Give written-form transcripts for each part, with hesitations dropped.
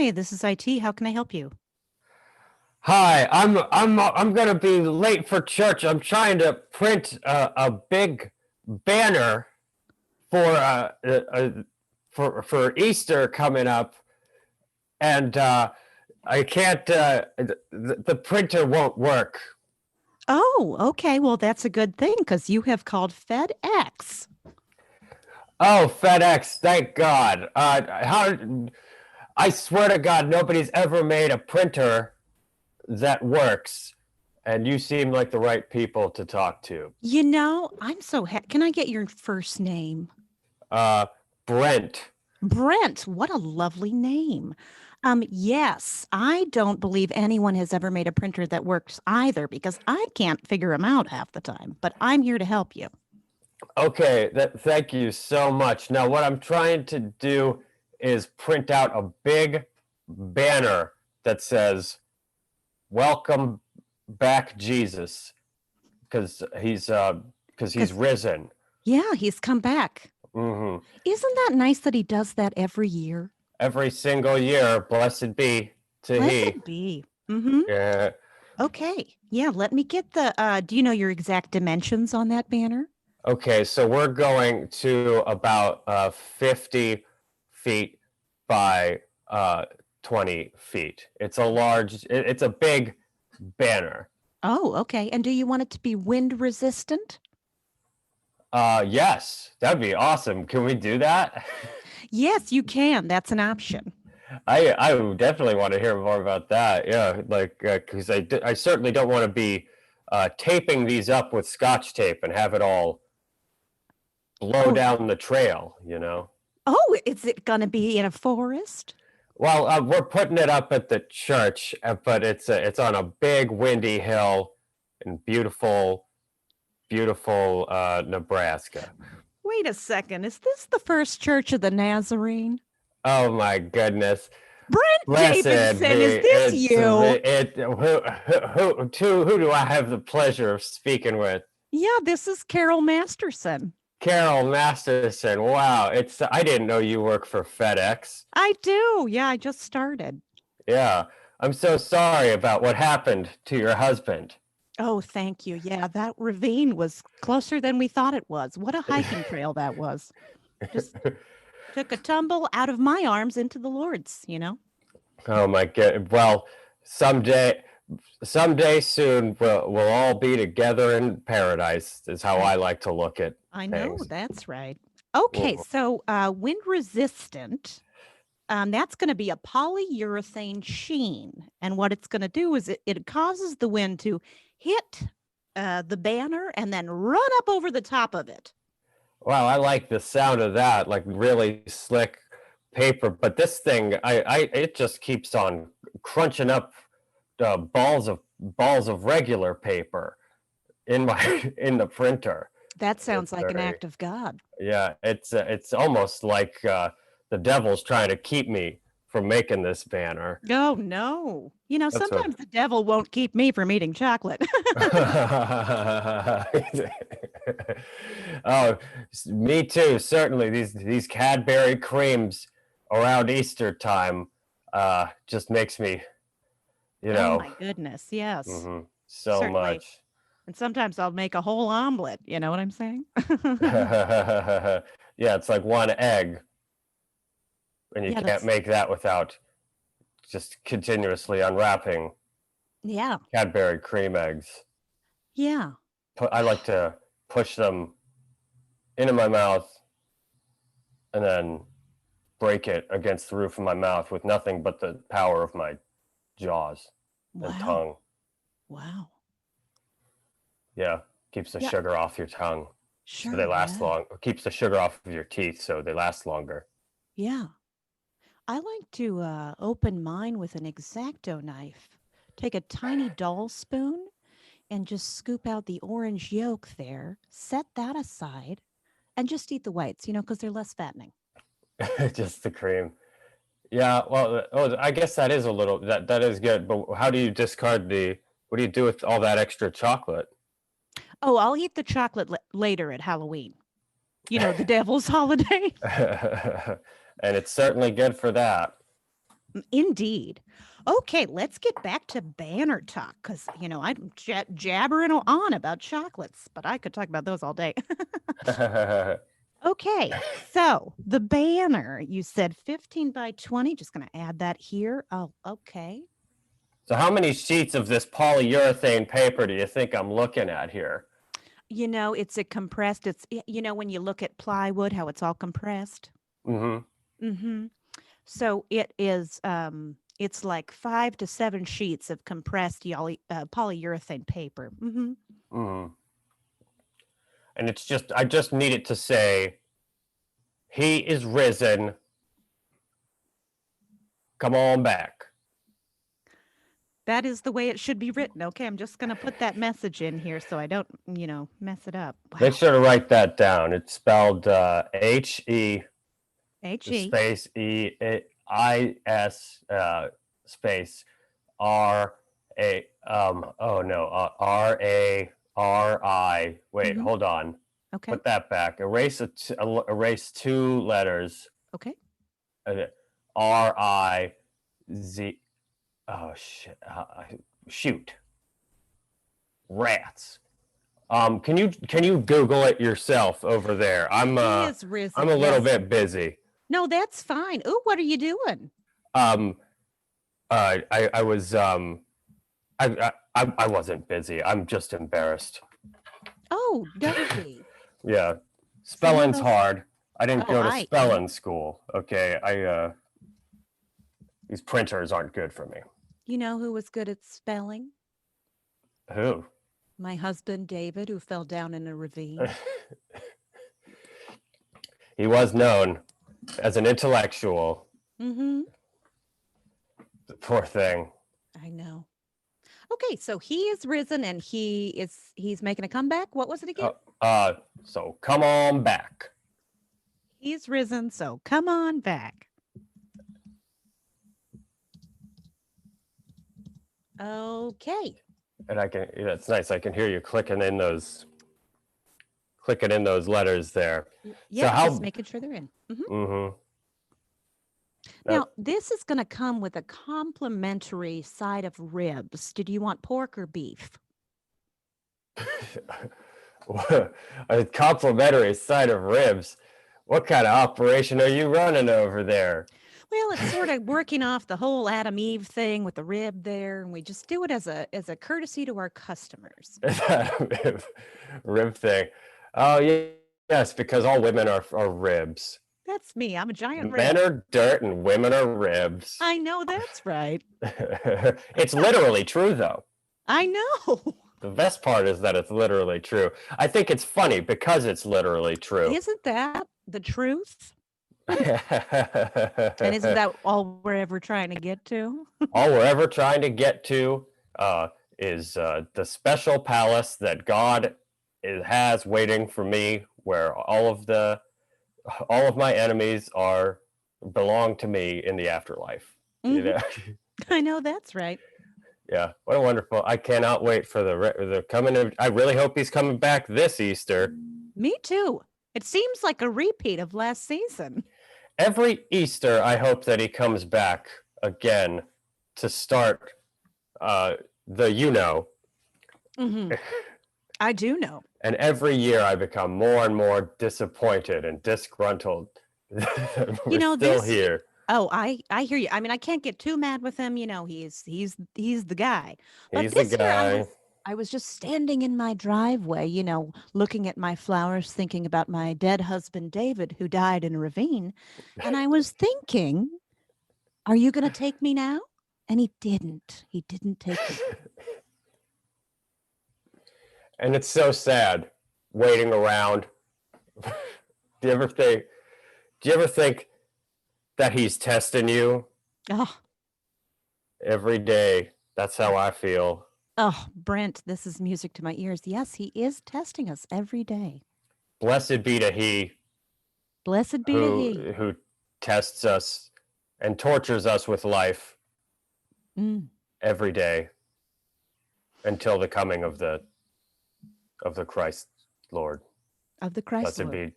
Hi, this is IT. How can I help you? Hi, I'm gonna be late for church. I'm trying to print a big banner for for Easter coming up, and I can't. The printer won't work. Oh, okay. Well, that's a good thing because you have called FedEx. Oh, FedEx! Thank God. How? I swear to God, nobody's ever made a printer that works, and you seem like the right people to talk to. I'm so Can I get your first name? Uh, Brent. Brent. What a lovely name. Yes, I don't believe anyone has ever made a printer that works either because I can't figure them out half the time, but I'm here to help you. Okay, thank you so much. Now, what I'm trying to do is print out a big banner that says "Welcome back, Jesus," because he's Because, risen. yeah, he's come back. hmm Isn't that nice that he does that every year? Every single year, blessed be to he. Blessed be. Mm-hmm. Yeah. Okay. Yeah, let me get do you know your exact dimensions on that banner? Okay, so we're going to about 50 feet by 20 feet. It's a big banner. Oh, okay. And do you want it to be wind resistant? Yes, that'd be awesome. Can we do that? Yes, you can. That's an option. I would definitely want to hear more about that. Yeah, like because I certainly don't want to be taping these up with scotch tape and have it all blow Oh, down the trail, you know? oh, is it going to be in a forest? Well, we're putting it up at the church, but it's on a big windy hill in beautiful Nebraska. Wait a second. Is this the First Church of the Nazarene? Oh my goodness! Brent Blessed Davidson, is be this you? who do I have the pleasure of speaking with? Yeah, this is Carol Masterson. Carol Masterson. Wow, it's I didn't know you work for FedEx. I do. Yeah, I just started. Yeah, I'm so sorry about what happened to your husband. Oh, thank you. Yeah, that ravine was closer than we thought it was. What a hiking trail that was. Just took a tumble out of my arms into the Lord's. Oh my god. Well, someday someday soon we'll all be together in paradise is how I I like to look at I know things. that's right. Okay, Mhm. so wind resistant. That's going to be a polyurethane sheen, and what it's going to do is it causes the wind to hit the banner and then run up over the top of it. Wow, I like the sound of that, like really slick paper. But this thing, I it just keeps on crunching up balls of regular paper in my in the printer. That sounds It's like an very act of God. Yeah, it's almost like the devil's trying to keep me from making this banner. Oh no! That's what. Sometimes the devil won't keep me from eating chocolate. Oh, me too. Certainly, these Cadbury creams around Easter time just makes me, you Oh know, my goodness, yes, so certainly. much. And sometimes I'll make a whole omelet. You know what I'm saying? Yeah, it's like one egg, and you Yeah, can't that's make that without just continuously unwrapping yeah, Cadbury cream eggs. yeah. I like to push them into my mouth and then break it against the roof of my mouth with nothing but the power of my jaws and Wow, tongue. wow. Yeah, keeps the Yeah, sugar off your tongue so they sure. last Yeah, long. Keeps the sugar off of your teeth so they last longer. yeah. I like to open mine with an X-Acto knife. Take a tiny doll spoon and just scoop out the orange yolk there. Set that aside and just eat the whites. Because they're less fattening. Just the cream. Yeah, well, I guess that is a little that is good. But how do you discard the? What do you do with all that extra chocolate? Oh, I'll eat the chocolate later at Halloween. The devil's holiday. And it's certainly good for that. Indeed. Okay, let's get back to banner talk because, I'm jabbering on about chocolates, but I could talk about those all day. Okay, so the banner, you said 15 by 20. Just going to add that here. Oh, okay. So how many sheets of this polyurethane paper do you think I'm looking at here? It's a compressed, when you look at plywood, how it's all compressed. Mm-hmm. Mm-hmm. So it's like 5 to 7 sheets of compressed polyurethane paper. Mm-hmm. Mm-hmm. And I just need it to say, he is risen. Come on back. That is the way it should be written. Okay, I'm just going to put that message in here so I don't, mess it up. Make Wow. sure to write that down. It's spelled H-E HE. space E-I-S space R-A, oh no, R-A-R-I. Wait, Mm-hmm. hold on. Okay. Put that back. Erase two letters. Okay. uh, R-I-Z. Oh shit! Shoot, rats. Can you Google it yourself over there? He is I'm risen. a little Yes. bit busy. No, that's fine. Ooh, what are you doing? Um, I was I wasn't busy. I'm just embarrassed. Oh, don't be. Yeah, Some of spelling's those. hard. I didn't Oh, go to I spelling school. Okay, these printers aren't good for me. You know who was good at spelling? Who? My husband David, who fell down in a ravine. He was known as an intellectual. Mm-hmm. Poor thing. I know. Okay, so he is risen and he's making a comeback. What was it again? Uh, uh, so come on back. He's risen, so come on back. Okay. And it's nice. I can hear you clicking in those letters there. So Yeah, just how, making sure they're in. mm-hmm. Now, this is going to come with a complimentary side of ribs. Did you want pork or beef? A complimentary side of ribs. What kind of operation are you running over there? Well, it's sort of working off the whole Adam Eve thing with the rib there, and we just do it as a courtesy to our customers. Rib thing. Oh, yes, because all women are ribs. That's me. I'm a giant Men rib. are dirt and women are ribs. I know that's right. It's literally true, though. I know. The best part is that it's literally true. I think it's funny because it's literally true. Isn't that the truth? All And isn't that all we're ever trying to get to? we're ever trying to get to is the special palace that God has waiting for me, where all of my enemies belong to me in the afterlife. You Hmm. know? I know that's right. Yeah, what a wonderful! I cannot wait for the coming of. I really hope he's coming back this Easter. Me too. It seems like a repeat of last season. Every Easter, I hope that he comes back again to start the Hmm. I do know. And every year I become more and more disappointed and disgruntled that You we're know still this. here. Oh, I hear you. I mean, I can't get too mad with him. He's the guy. But He's the this year, guy. I was just standing in my driveway, looking at my flowers, thinking about my dead husband David, who died in a ravine, and I was thinking, "Are you going to take me now?" And he didn't. He didn't take me. And it's so sad waiting around. do you ever think do you ever think that he's testing you Oh, every day? That's how I feel. oh, Brent, this is music to my ears. Yes, he is testing us every day. Blessed be to he Blessed be to he. who tests us and tortures us with life Mm, every day until the coming of the Christ Lord. of the Christ Blessed Lord. be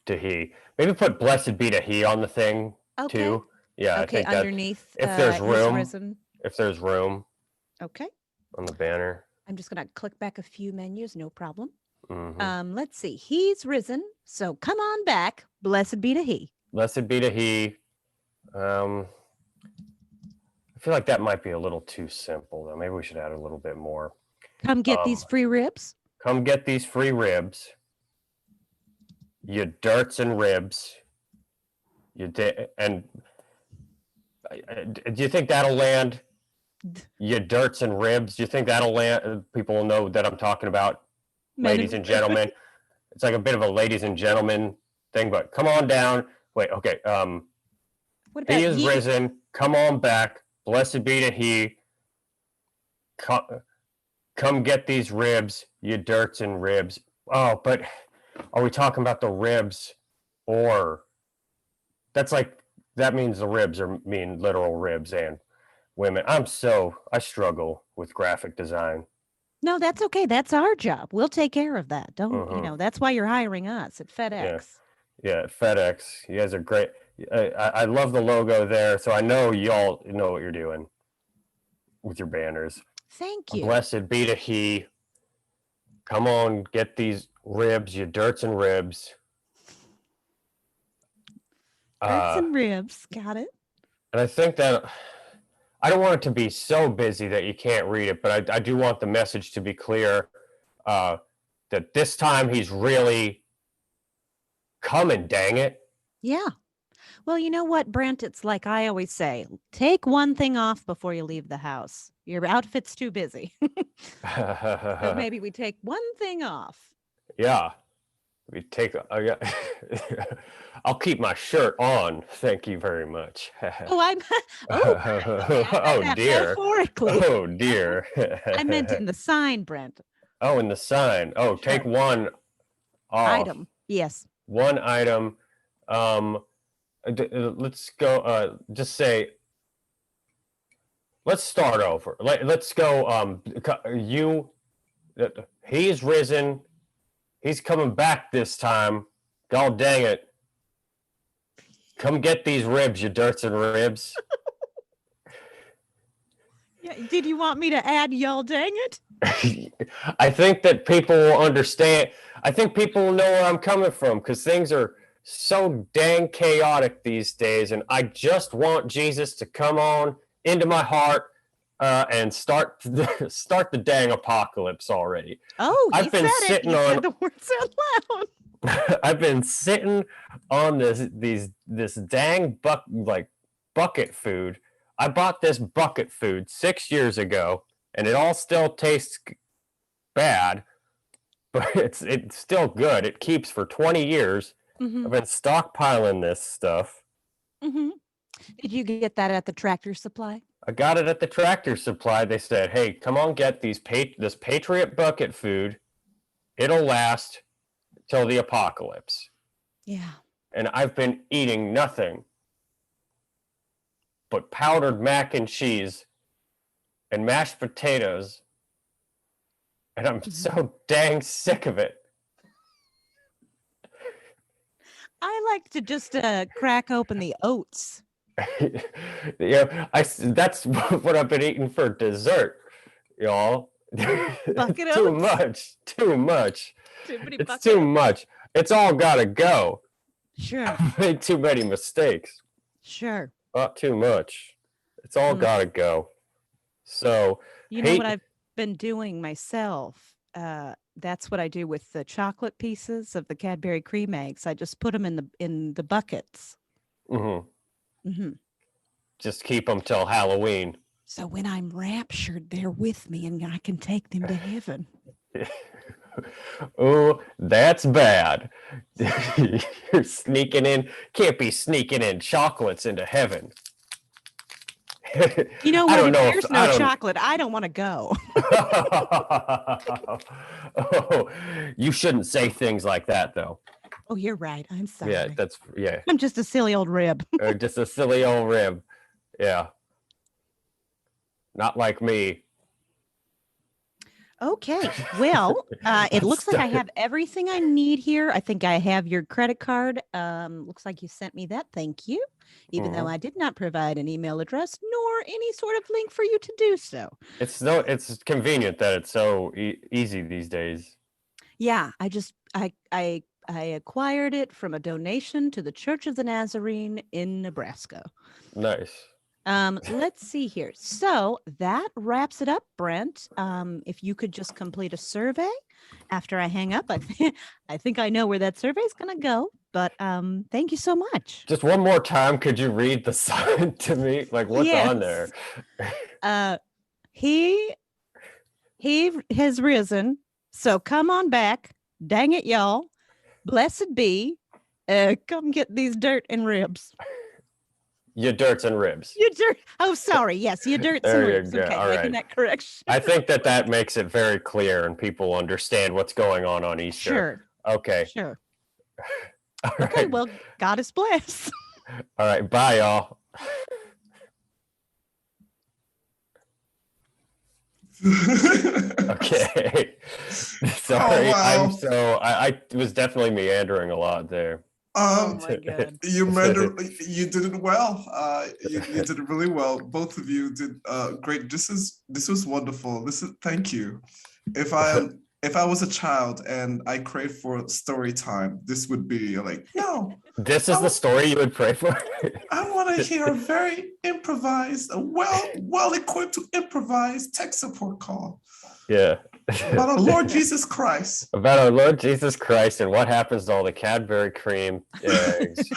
to he. Maybe put blessed be to he on the thing Okay. too. Yeah, I Okay, think that underneath if there's his room, risen. if there's room Okay. on the banner. I'm just going to click back a few menus, no problem. Hmm. Let's see. He's risen, so come on back. Blessed be to he. Blessed be to he. I feel like that might be a little too simple though. Maybe we should add a little bit more. Come get these Um, free ribs. Come get these free ribs. You dirts and ribs. And do you think that'll land? You dirts and ribs. Do you think that'll land? People will know that I'm talking about, Men and ladies and gentlemen. It's like a bit of a ladies and gentlemen thing, but come on down. Wait, okay. What He about is ye? risen. Come on back. Blessed be to he. Come get these ribs, you dirts and ribs. Oh, but are we talking about the ribs or that's like that means the ribs are mean literal ribs and women. I struggle with graphic design. No, that's okay. That's our job. We'll take care of that. Don't, Mm-hmm. that's why you're hiring us at Yeah, FedEx. yeah. FedEx, you guys are great. I love the logo there, so I know y'all know what you're doing with your banners. Thank you. Blessed be to he. Come on, get these ribs, you dirts and ribs. Birds Uh, and ribs. Got it. and I think that I don't want it to be so busy that you can't read it, but I do want the message to be clear uh, that this time he's really coming, dang it. Yeah. Well, you know what, Brent? It's like I always say, take one thing off before you leave the house. Your outfit's too busy. So maybe we take one thing off. Yeah, we take. Yeah. I'll keep my shirt on. Thank you very much. Oh, I'm oh my. Okay, I meant Oh that dear. metaphorically. Oh dear. I meant in the sign, Brent. Oh, in the sign. Oh, take Sure. one off. Item. Yes. One item. Um, let's go. Just say. Let's start over. Let's go. You. He's risen. He's coming back this time. God dang it. Come get these ribs, you dirts and ribs. Yeah. Did you want me to add y'all dang it? I think that people will understand. I think people will know where I'm coming from because things are so dang chaotic these days. And I just want Jesus to come on into my heart and start start the dang apocalypse already. Oh, he I've been said it. sitting He on said the words out loud. I've been sitting on this dang bucket food. I bought this bucket food 6 years ago, and it all still tastes bad, but it's still good. It keeps for 20 years. Mm-hmm. I've been stockpiling this stuff. Mm-hmm. Did you get that at the Tractor Supply? I got it at the Tractor Supply. They said, "Hey, come on, get this Patriot bucket food. It'll last till the apocalypse." Yeah. And I've been eating nothing but powdered mac and cheese and mashed potatoes, and I'm so dang sick of it. I like to just crack open the oats. Yeah, that's what I've been eating for dessert, y'all. Bucket Too oats? much, too much. Too many It's bucket too oats. much. It's all gotta go. Sure. I've made too many mistakes. Sure. Not too much. It's all gotta go. So, You know what I've been doing myself? That's what I do with the chocolate pieces of the Cadbury cream eggs. I just put them in the buckets. Mm-hmm. Mm-hmm. Just keep them till Halloween. So when I'm raptured, they're with me, and I can take them to heaven. Oh, that's bad. You're sneaking in. Can't be sneaking in chocolates into heaven. You know I what? don't If know there's no chocolate, I don't want to go. Oh, you shouldn't say things like that, though. Oh, you're right. I'm sorry. Yeah. I'm just a silly old rib. Just a silly old rib. Yeah. Not like me. Okay. Well, it looks like I have everything I need here. I think I have your credit card. Looks like you sent me that. Thank you. Even though Mhm. I did not provide an email address nor any sort of link for you to do so. It's convenient that it's so easy these days. Yeah, I acquired it from a donation to the Church of the Nazarene in Nebraska. Nice. Let's see here. So that wraps it up, Brent. If you could just complete a survey after I hang up, I think I know where that survey is going to go. But thank you so much. Just one more time, could you read the sign to me? Like, what's on there? Yes. He has risen. So come on back. Dang it, y'all. Blessed be. Come get these dirt and ribs. Your dirts and ribs. You dirt. Oh, sorry. Yes, you dirts and There you ribs. go. Okay, All making right. that correction. I think that makes it very clear and people understand what's going on Easter. Sure. Okay. Sure. All Okay, right. well, God is blessed. All right. Bye, y'all. Okay. Sorry. wow. I was definitely meandering a lot there. Oh my God. You did it well. You did it really well. Both of you did great. This was wonderful. Thank you. If I was a child and I craved for story time, this would be like, no, This is the story you would pray for? I want to hear a very improvised, a well equipped to improvise tech support call Yeah. about our Lord Jesus Christ. About our Lord Jesus Christ and what happens to all the Cadbury cream eggs.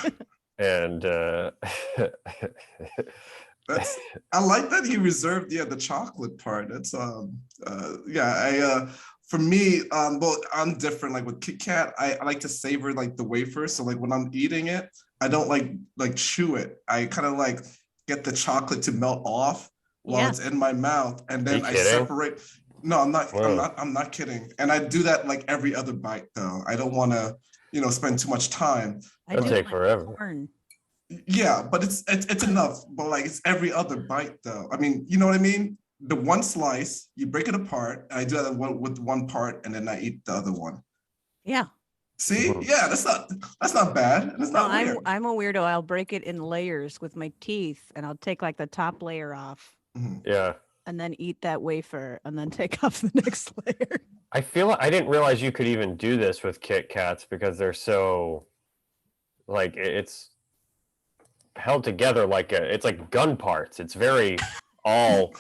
And I like that he reserved the chocolate part. That's for me, well, I'm different. Like with Kit Kat, I like to savor like the wafer. So like when I'm eating it, I don't like chew it. I kind of like get the chocolate to melt off while it's in my mouth, and then I separate. No, I'm not. Whoa. I'm not kidding. And I do that like every other bite, though. I don't want to, spend too much time. It'll take forever. Corn. Yeah, but it's enough. But like it's every other bite, though. I mean, you know what I mean? The one slice, you break it apart. And I do that with one part, and then I eat the other one. Yeah. See, yeah, that's not bad. And it's not weird. I'm a weirdo. I'll break it in layers with my teeth, and I'll take like the top layer off. Yeah. And then eat that wafer, and then take off the next layer. I feel I didn't realize you could even do this with Kit Kats because they're so, like, it's held together like it's like gun parts. It's very all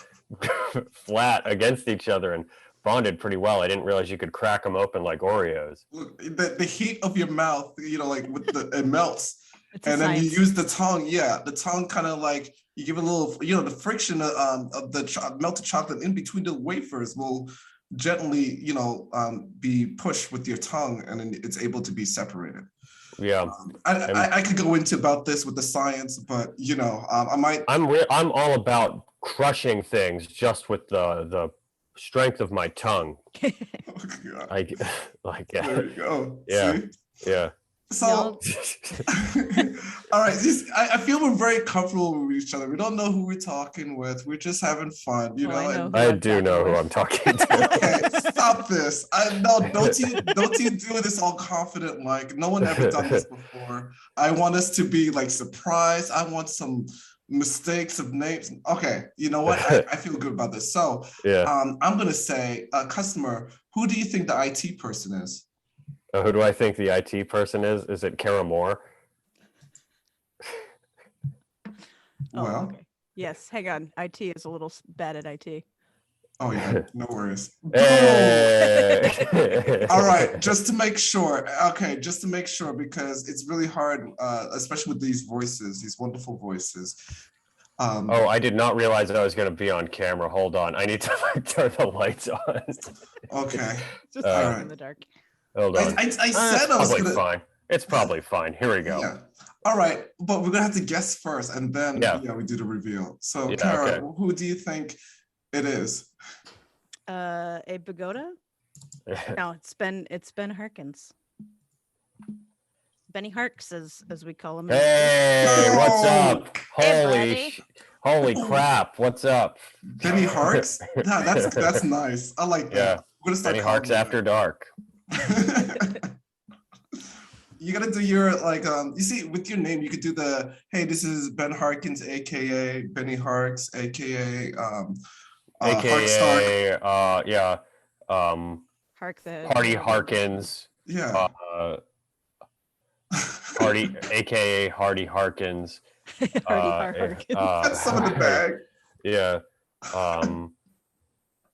flat against each other and bonded pretty well. I didn't realize you could crack them open like Oreos. Look, the heat of your mouth, like with it melts. And then science. You use the tongue. Yeah, the tongue kind of like you give a little, the friction of the melted chocolate in between the wafers will gently, be pushed with your tongue, and then it's able to be separated. Yeah, I could go into about this with the science, but I might. I'm all about crushing things just with the strength of my tongue. Oh, like there you go. Yeah. See? Yeah. So, all right. I feel we're very comfortable with each other. We don't know who we're talking with. We're just having fun, I do know who I'm talking to. Okay, stop this. Don't you do this all confident like no one ever done this before. I want us to be like surprised. I want some mistakes of names. Okay, you know what? I feel good about this. So, I'm gonna say, customer, who do you think the IT person is? Who do I think the IT person is? Is it Kara Moore? Well, okay. Yes, hang on. IT is a little bad at IT. Oh yeah, no worries. Hey. All right, just to make sure. Okay, just to make sure, because it's really hard, especially with these voices, these wonderful voices. I did not realize that I was going to be on camera. Hold on, I need to turn the lights on. Okay, just all right. in the dark. Hold on. I said I was probably fine. It's probably fine. Here we go. Yeah. All right, but we're gonna have to guess first, and then we do the reveal. So, Kara, who do you think it is? A pagoda? No, it's been Harkins. Benny Harks, as we call him. Hey, what's up? Hey, holy crap! What's up? Benny Harks? That's nice. I like that. gonna start Benny calling Harks you After Dark. that. You gotta do your like you see with your name you could do the hey this is Ben Harkins aka Benny Harks aka Hark Stark. AKA yeah, um Hark the Hardy Dragon. Harkins, Yeah. uh Hardy AKA Hardy Harkins, Hardy uh Harkins. That's some of the bag. yeah, um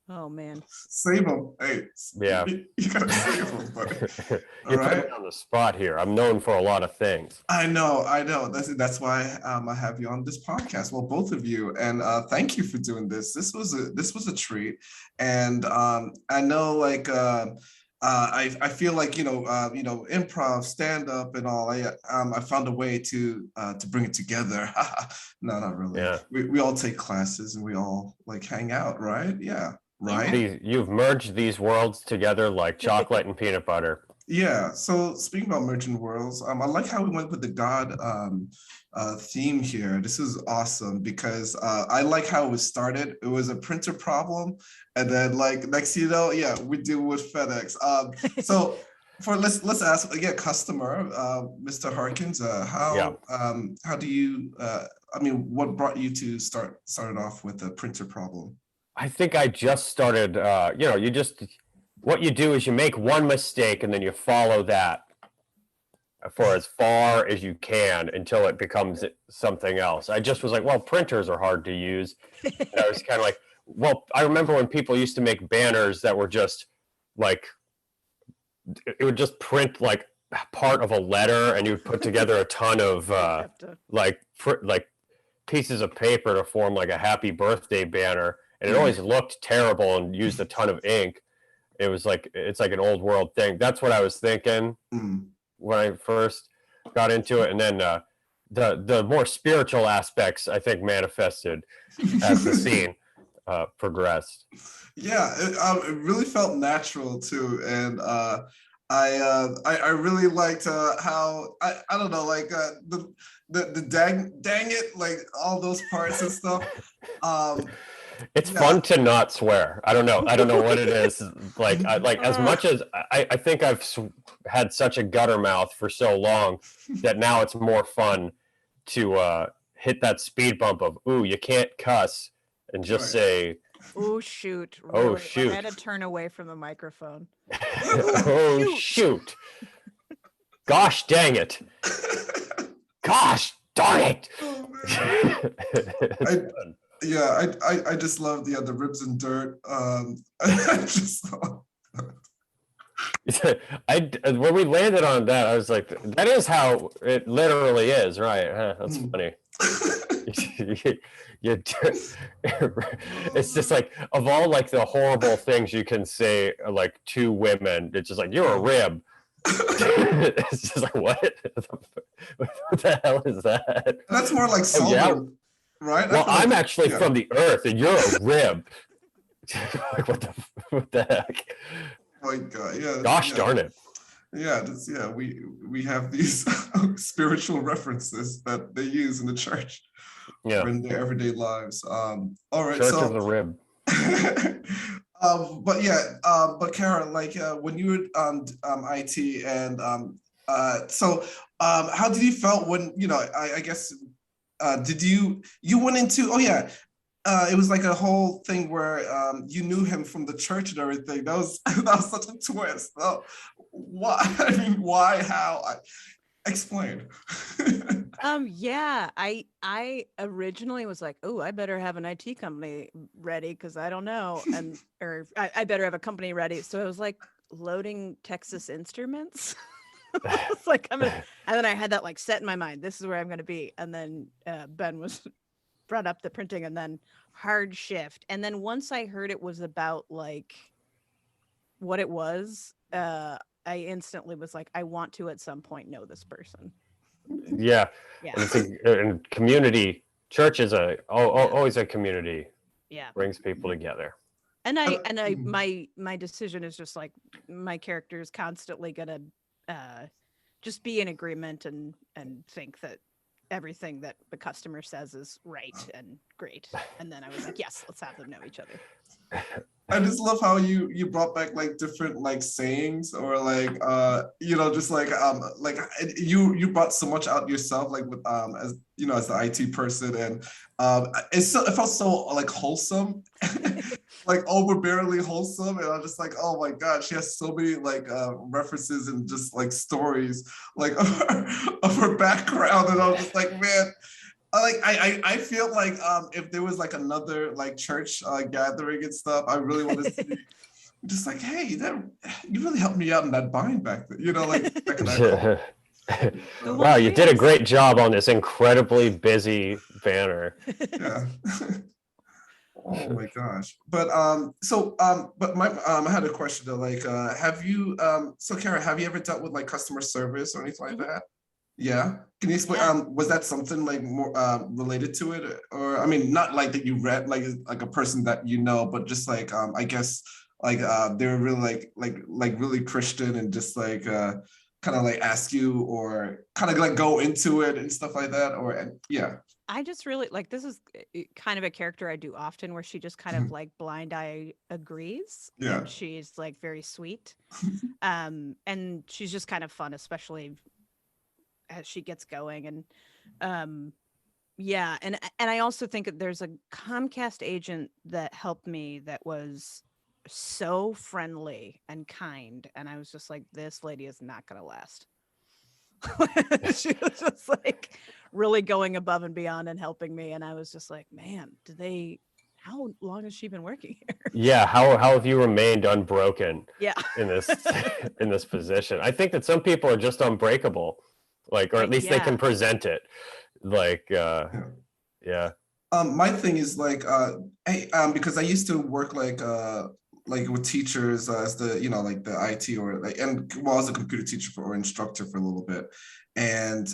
Oh man. Save them. Hey, yeah. you gotta save them, buddy. All You're putting me right. on the spot here. I'm known for a lot of things. I know, I know. That's why I have you on this podcast. Well, both of you, and thank you for doing this. This was a treat, and I know like I feel like improv, stand up, and all. I found a way to bring it together. No, not really. Yeah. We all take classes and we all like hang out, right? Yeah, right. You've merged these worlds together like chocolate and peanut butter. Yeah. So speaking about merging worlds, I like how we went with the God theme here. This is awesome because I like how it was started. It was a printer problem, and then like next you know, yeah, we deal with FedEx. So for let's ask again, customer, Mr. Harkins, Yeah. how do you I mean, what brought you to started off with a printer problem? I think I just started, what you do is you make one mistake and then you follow that for as far as you can until it becomes something else. I just was like, well, printers are hard to use. And I was kind of like, well, I remember when people used to make banners that were just like, it would just print like part of a letter and you would put together a ton of like pieces of paper to form like a happy birthday banner. And it always looked terrible and used a ton of ink. It was like it's like an old world thing. That's what I was thinking Mm. when I first got into it, and then the more spiritual aspects I think manifested as the scene progressed. Yeah, it really felt natural too, and I really liked how I don't know like the dang it like all those parts and stuff. Um, It's yeah, fun to not swear. I don't know. I don't know what it is. Like as much as I think I've had such a gutter mouth for so long that now it's more fun to hit that speed bump of ooh, you can't cuss and just right. say Oh shoot! oh Really? shoot. I had to turn away from the microphone. Oh shoot. Gosh dang it. Gosh darn it. Oh, man. It's I, fun. yeah, I just love the ribs and dirt. I just When we landed on that, I was like, that is how it literally is, right? Huh, that's Mm. funny. It's just like of all like the horrible things you can say like to women, it's just like you're a rib. It's just like what? What the hell is that? That's more like Oh yeah. southern, right? I Well, feel I'm like actually yeah. from the earth, and you're a rib. Like, what the heck? Oh my God, yeah, Gosh yeah. darn it. Yeah, we have these spiritual references that they use in the church Yeah. or in their everyday lives. All right, Church of so the rib. but yeah, but Karen, like when you were IT and how did you felt when I guess did you went into it was like a whole thing where you knew him from the church and everything. That was that was such a twist. Oh, why? I mean, why? How? Explain. Yeah, I originally was like, oh, I better have an IT company ready because I don't know, or I better have a company ready. So I was like loading Texas Instruments. It's like and then I had that like set in my mind. This is where I'm going to be, and then Ben was brought up the printing, and then hard shift, and then once I heard it was about like what it was, I instantly was like, I want to at some point know this person. Yeah. Yeah. And community, church is always a community, Yeah. brings people together. And I my decision is just like my character is constantly gonna just be in agreement and think that everything that the customer says is right and great. And then I was like, yes, let's have them know each other. I just love how you brought back like different like sayings or like just like you brought so much out yourself like with as as the IT person and it felt so like wholesome like overbearingly wholesome and I'm just like oh my god she has so many like references and just like stories like of her background and I was just like man I feel like if there was like another like church gathering and stuff, I really want to see just like, hey, that you really helped me out in that bind back then, like back in that call. Who Wow, wants you did a ribs? great job on this incredibly busy banner. Yeah. Oh my gosh. But but my I had a question though. Like have you so Kara, have you ever dealt with like customer service or anything like Mhm. that? Yeah. Can you explain? Yeah. Was that something like more related to it, or I mean, not like that you read like a person that but just like I guess like they were really like really Christian and just like kind of like ask you or kind of like go into it and stuff like that, or yeah. I just really like this is kind of a character I do often where she just kind of like blind eye agrees Yeah. and she's like very sweet. And she's just kind of fun, especially as she gets going and um yeah, and I also think that there's a Comcast agent that helped me that was so friendly and kind and I was just like this lady is not going to last. She was just like really going above and beyond and helping me and I was just like man do they how long has she been working here? Yeah, how have you remained unbroken Yeah. in this in this position? I think that some people are just unbreakable, like, or at least they Yeah. can present it. Like, Yeah. yeah, My thing is like hey because I used to work like with teachers as the like the IT or like and well as a computer teacher for or instructor for a little bit. And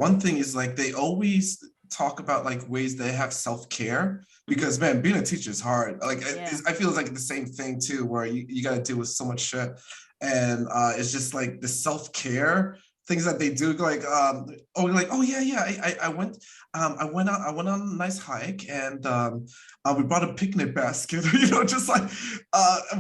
one thing is like they always talk about like ways they have self-care Mhm. because man being a teacher is hard. Like Yeah. I feel it's like the same thing too where you got to deal with so much shit and it's just like the self-care things that they do like oh yeah I went on a nice hike and we brought a picnic basket, just like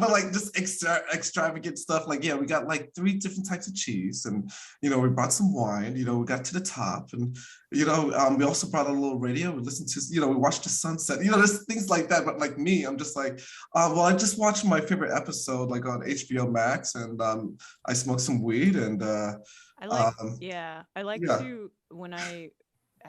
but like just extravagant stuff. Like, yeah, we got like 3 different types of cheese and we brought some wine, we got to the top and we also brought a little radio. We listened to, we watched the sunset, there's things like that. But like me, I'm just like, well, I just watched my favorite episode like on HBO Max and I smoked some weed and I like um yeah, I like yeah, to when I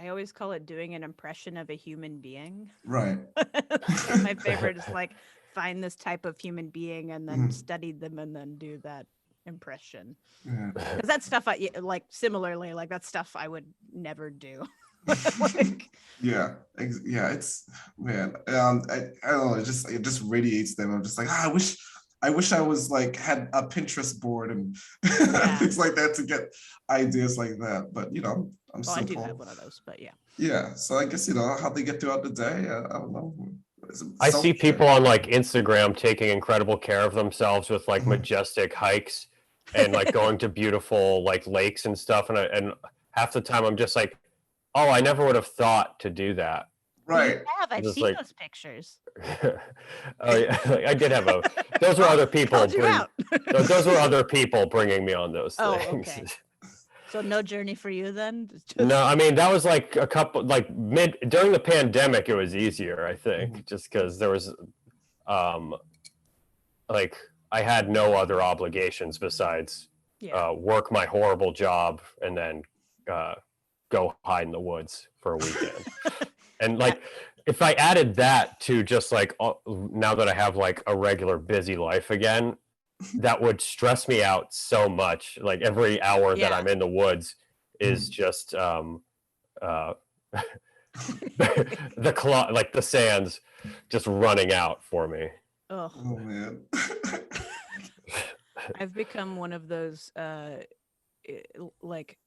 always call it doing an impression of a human being. right. Like my favorite is like find this type of human being and then Mhm. study them and then do that impression. Yeah. Because that stuff like similarly like that stuff I would never do. Like Yeah, yeah, it's man. I don't know. It just radiates them. I'm just like, I wish I was like had a Pinterest board and yeah. things like that to get ideas like that. But I'm Well, I do have simple. one of those, but yeah. Yeah, so I guess how they get throughout the day. I don't know. I Self see people care. on like Instagram taking incredible care of themselves with like majestic hikes and like going to beautiful like lakes and stuff, and half the time I'm just like, oh, I never would have thought to do that. Well, you Right. have. I've Just seen like, those pictures. oh yeah, like, I did have a. Those were other people Called you bring. out. Those were other people bringing me on those Oh, things. okay. So no journey for you then? It's No, just I mean that was like a couple like mid during the pandemic. It was easier, I think, just because there was um like I had no other obligations besides yeah. work my horrible job and then uh, go hide in the woods for a weekend. And I, like, if I added that to just like now that I have like a regular busy life again, that would stress me out so much. Like every hour that yeah. I'm in the woods is just uh, like the sands just running out for me. Oh, Oh man. I've become one of those like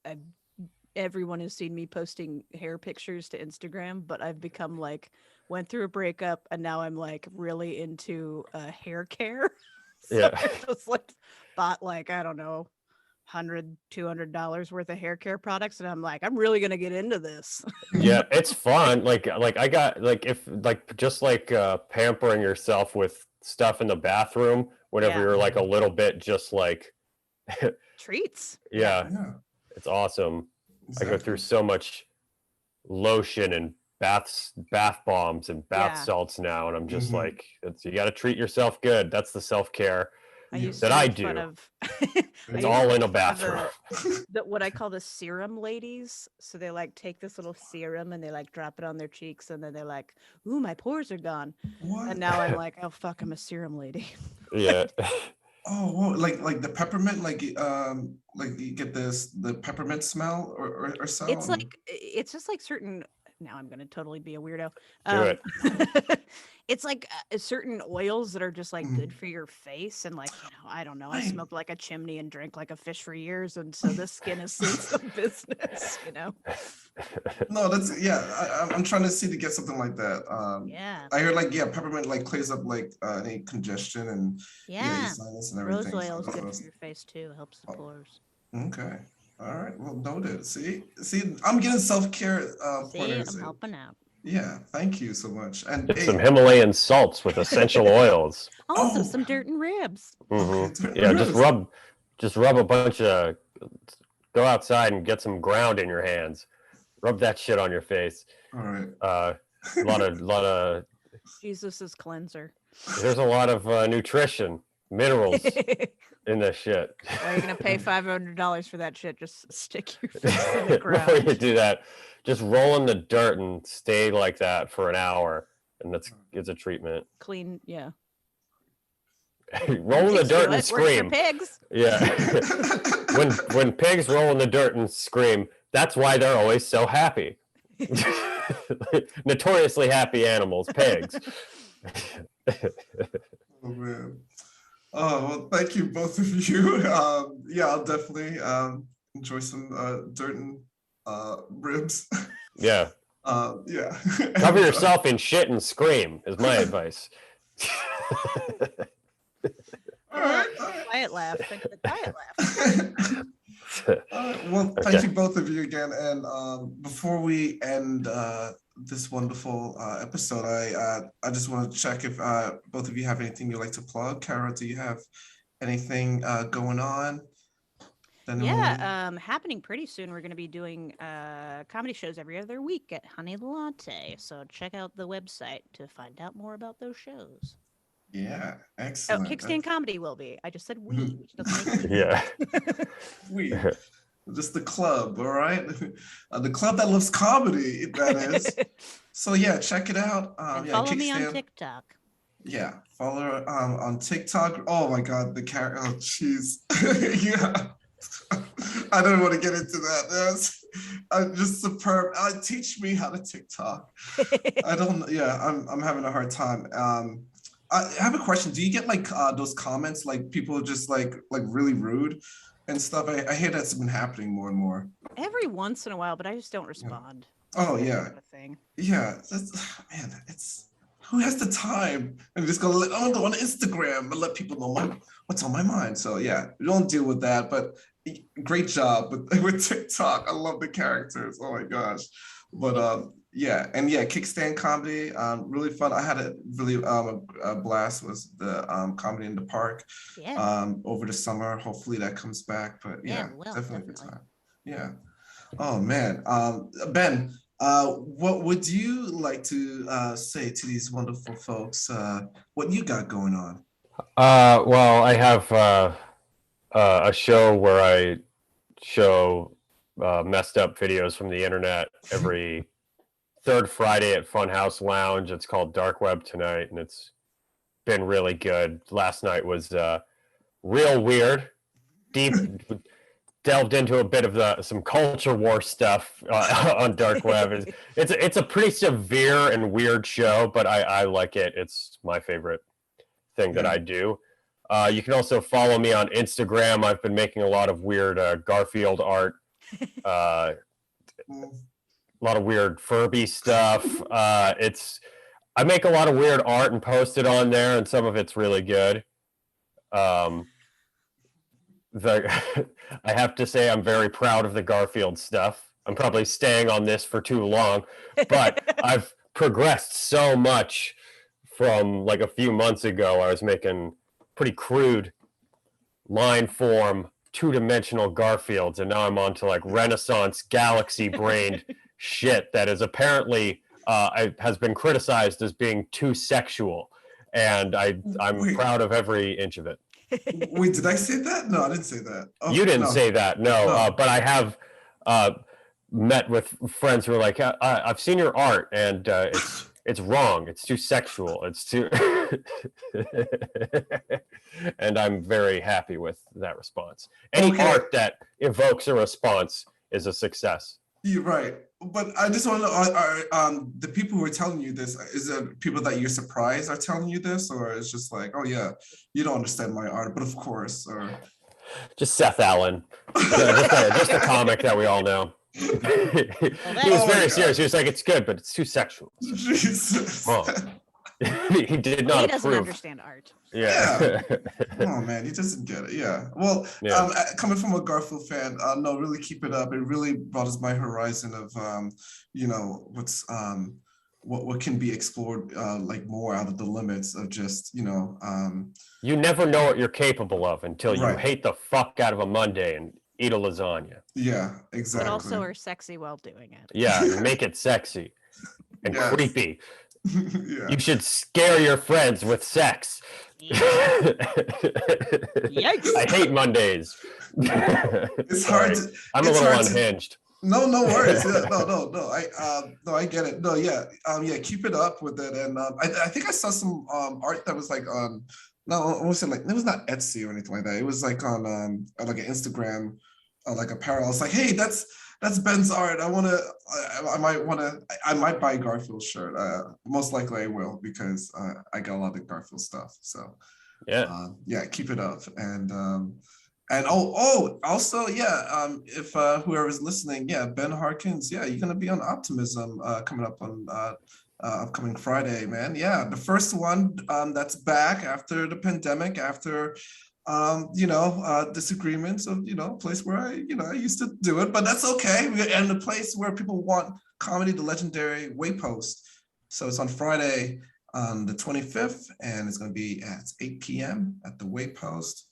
everyone has seen me posting hair pictures to Instagram, but I've become like went through a breakup and now I'm like really into hair care. So Yeah. I just like bought like I don't know $100-$200 worth of hair care products and I'm like I'm really gonna get into this. Yeah, it's fun. Like I got like if like just like pampering yourself with stuff in the bathroom whenever Yeah. you're like a little bit just like, Treats. yeah, Yeah, it's awesome. I go through exactly. so much lotion and bath bombs and bath Yeah. salts now, and I'm just Mhm. like, you got to treat yourself good. That's the self-care I used that to I make fun do. of I It's used to all in make a fun of bathroom. what I call the serum ladies. So they like take this little serum and they like drop it on their cheeks and then they're like, "Ooh, my pores are gone." And What? now I'm like, "Oh fuck, I'm a serum lady." Yeah. Oh, whoa, like the peppermint, like you get the peppermint smell or It's so. like it's just like certain now I'm going to totally be a weirdo. Do Um it. it's like certain oils that are just like good Mm. for your face and like, I don't know. I I smoked like a chimney and drank like a fish for years and so this skin has seen some business. no, that's yeah. I'm trying to see to get something like that. Yeah. I heard like yeah, peppermint like clears up like any congestion and yeah, your Yeah. sinus and Rose everything. oil is good for So your face too. Helps the oh, pores. okay, all right, well noted. See, I'm getting self care See, pointers. I'm helping out. Yeah, thank you so much. And Get some hey, Himalayan salts with essential oils. Also, oh, some dirt and ribs. Hmm. okay, Yeah, ribs. just rub a bunch of. Go outside and get some ground in your hands. Rub that shit on your face. All right. Lot of. Jesus's cleanser. There's a lot of nutrition, minerals Why in this shit. are you gonna pay $500 for that shit? Just stick your face in the Before you ground. do that, just roll in the dirt and stay like that for an hour, and it's a treatment. Clean, yeah. Roll in the Pigs do dirt and it. Works for scream. pigs. Yeah. when pigs roll in the dirt and scream, that's why they're always so happy. Notoriously happy animals, pigs. Oh man. Oh well, thank you both of you. Yeah, I'll definitely enjoy some dirt and ribs. Yeah. Yeah. Cover And, yourself in shit and scream is my advice. all right. All right. Quiet laugh. Think of the quiet laugh. All right. Well, thank you both of you again. And before we end this wonderful episode, I just want to check if both of you have anything you'd like to plug. Kara, do you have anything going on? Yeah, happening pretty soon. We're going to be doing comedy shows every other week at Honey Latte. So check out the website to find out more about those shows. Yeah, Oh, excellent. Kickstand Comedy will be. I just said we, which doesn't make Yeah. We, just the club, all right? The club that loves comedy, that is. So yeah, check it out. And Yeah, follow me on Kickstand. TikTok. Yeah, follow her on TikTok. Oh my God, the character. Oh, jeez. Yeah. I don't want to get into that. That's just superb. Teach me how to TikTok. I don't. Yeah, I'm having a hard time. I have a question. Do you get like those comments like people just like really rude and stuff? I hear that's been happening more and more. Every once in a while, but I just don't respond. Oh That's yeah, kind of a thing. yeah. Man, it's who has the time and just go on Instagram and let people know what's on my mind. So yeah, we don't deal with that. But great job with TikTok. I love the characters. Oh my gosh. But yeah, and yeah, Kickstand Comedy, really fun. I had a really a blast was the Comedy in the Park Yeah. over the summer. Hopefully that comes back. But Yeah, yeah, well, definitely a good definitely. time. Yeah. Oh man. Ben, what would you like to say to these wonderful folks? What you got going on? Well, I have a show where I show messed up videos from the internet every third Friday at Funhouse Lounge. It's called Dark Web Tonight, and it's been really good. Last night was real weird, deep, delved into a bit of some culture war stuff on Dark Web. It's a pretty severe and weird show, but I like it. It's my favorite thing that Yeah. I do. You can also follow me on Instagram. I've been making a lot of weird Garfield art. Mm, A lot of weird Furby stuff. I make a lot of weird art and post it on there, and some of it's really good. Um, I have to say I'm very proud of the Garfield stuff. I'm probably staying on this for too long, but I've progressed so much from like a few months ago. I was making pretty crude line form, two-dimensional Garfields, and now I'm on to like Renaissance galaxy brained shit that is apparently has been criticized as being too sexual. And I'm Wait. proud of every inch of it. Wait, did I say that? No, I didn't say that. Oh, You didn't no. say that, no. No. But I have met with friends who are like, I've seen your art, and it's wrong. It's too sexual. It's too, and I'm very happy with that response. Any Okay. art that evokes a response is a success. You're right. But I just want to know, are the people who are telling you this, is it people that you're surprised are telling you this, or it's just like, oh yeah, you don't understand my art, but of course, or Just Seth Allen, just a comic that we all know. He was Oh my very God. serious. He was like, "It's good, but it's too sexual." Jesus. Wrong. He did not He doesn't approve. understand art. Yeah. Oh man, he doesn't get it. Yeah. Well, Yeah. coming from a Garfield fan, no, really keep it up. It really broadens my horizon of, you know, what can be explored, like more out of the limits of just, you know, You never know what you're capable of until you Right. hate the fuck out of a Monday and eat a lasagna. yeah, But exactly. also are sexy while doing it. Yeah, you make it sexy and Yes. creepy. Yeah. You should scare your friends with sex. Yikes. I hate Mondays. It's hard Sorry. to. I'm a it's little hard to- unhinged. No, no worries. Yeah, no. No, I get it. No, yeah, yeah. Keep it up with it, and I think I saw some art that was like on. No, I was saying like it was not Etsy or anything like that. It was like on like an Instagram, like apparel. It's like, hey, that's Ben's art. I might buy a Garfield shirt. Most likely I will because I got a lot of Garfield stuff. So Yeah. yeah, keep it up, and also yeah, if whoever's listening, yeah, Ben Harkins, yeah, you're gonna be on Optimism coming up on upcoming Friday, man. Yeah, the first one that's back after the pandemic, after you know, disagreements of, you know, a place where I used to do it, but that's okay. And the place where people want comedy, the legendary Waypost. So it's on Friday, the 25th, and it's going to be at 8 p.m. at the Waypost.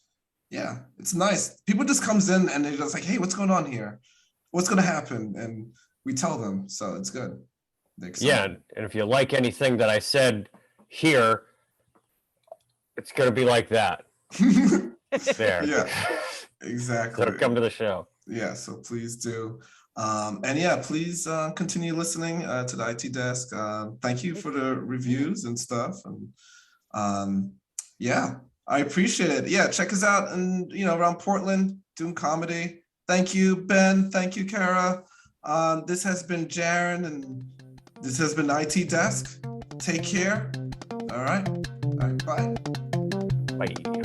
Yeah, it's nice. People just comes in and they're just like, hey, what's going on here? What's going to happen? And we tell them, so it's good. Yeah, and if you like anything that I said here, it's going to be like that. There. Yeah, exactly. So come to the show. Yeah, so please do. And yeah, please continue listening to the IT Desk. Thank you for the reviews and stuff. And yeah, I appreciate it. Yeah, check us out and, you know, around Portland doing comedy. Thank you, Ben. Thank you, Kara. This has been Jaren, and this has been IT Desk. Take care. All right. Bye. Bye.